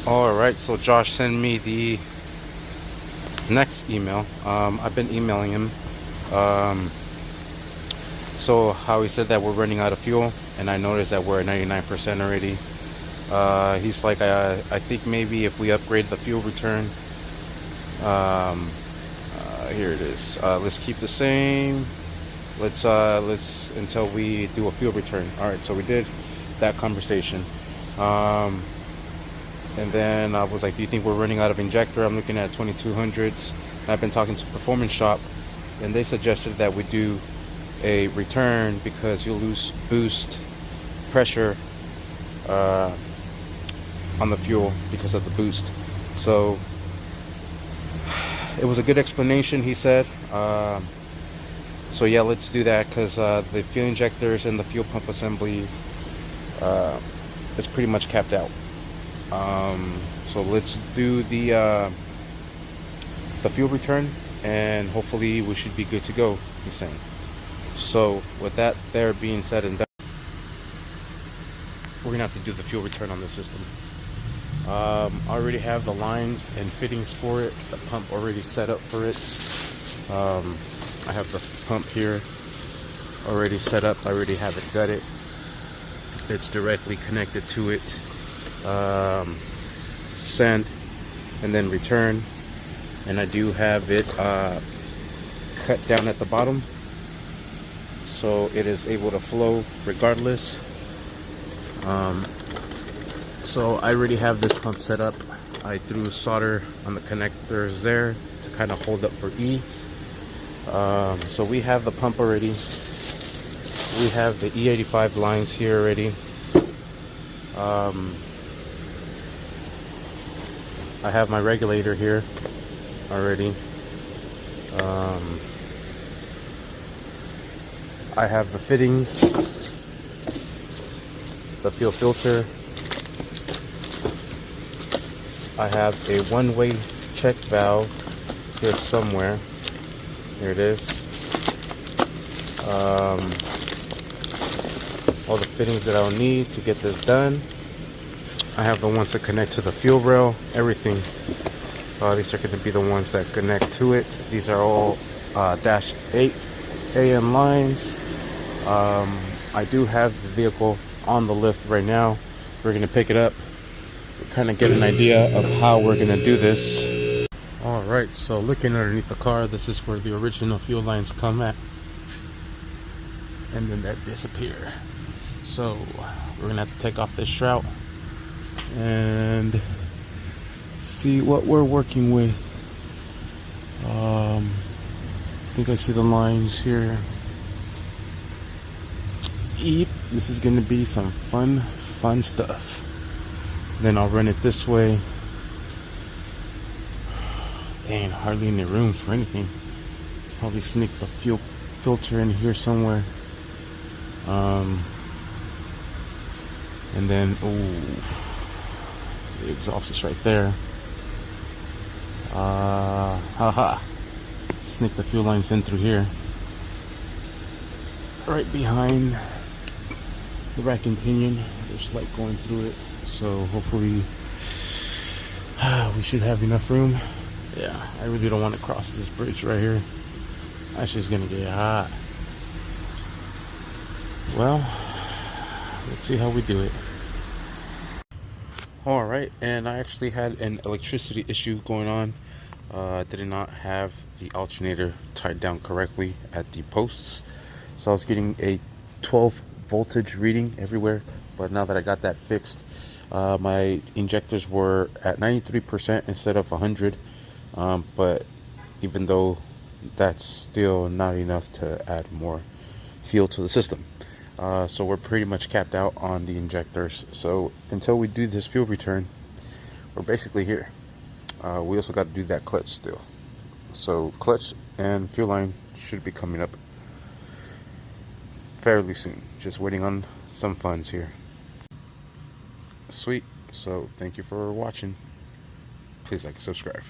Alright, so Josh sent me the next email. I've been emailing him. Um, so how he said that we're running out of fuel, and I noticed that we're at 99% already. He's like, I think maybe if we upgrade the fuel return, here it is. Let's keep the same. Let's until we do a fuel return. All right, so we did that conversation. And then I was like, do you think we're running out of injector? I'm looking at 2200s. And I've been talking to Performance Shop, and they suggested that we do a return because you'll lose boost pressure on the fuel because of the boost. So it was a good explanation, he said. So yeah, let's do that because the fuel injectors and the fuel pump assembly is pretty much capped out. So let's do the fuel return, and hopefully we should be good to go, he's saying. So with that there being said and done, we're gonna have to do the fuel return on the system. I already have the lines and fittings for it, the pump already set up for it. I have the pump here already set up. I already have it gutted. It's directly connected to it. Send and then return, and I do have it cut down at the bottom so it is able to flow regardless. So I already have this pump set up. I threw solder on the connectors there to kind of hold up for E. So we have the pump already. We have the E85 lines here already. I have my regulator here already. I have the fittings, the fuel filter. I have a one-way check valve here somewhere. Here it is. All the fittings that I'll need to get this done. I have the ones that connect to the fuel rail, everything. These are going to be the ones that connect to it. These are all dash 8 AM lines. I do have the vehicle on the lift right now. We're going to pick it up, kind of get an idea of how we're going to do this. Alright, so looking underneath the car, this is where the original fuel lines come at, and then that disappear. So we're going to have to take off this shroud and see what we're working with. I think I see the lines here. Yep, this is gonna be some fun stuff. Then I'll run it this way. Dang, hardly any room for anything. Probably sneak the fuel filter in here somewhere. And then, the exhaust is right there. Sneak the fuel lines in through here, right behind the rack and pinion. There's light going through it, so hopefully we should have enough room. Yeah, I really don't want to cross this bridge right here. That's just gonna get hot. Well, let's see how we do it. Alright, and I actually had an electricity issue going on. Did not have the alternator tied down correctly at the posts, so I was getting a 12 voltage reading everywhere. But now that I got that fixed, my injectors were at 93% instead of 100. But even though that's still not enough to add more fuel to the system, so we're pretty much capped out on the injectors. So until we do this fuel return, we're basically here. We also got to do that clutch still. So clutch and fuel line should be coming up fairly soon. Just waiting on some funds here. Sweet. So thank you for watching. Please like and subscribe.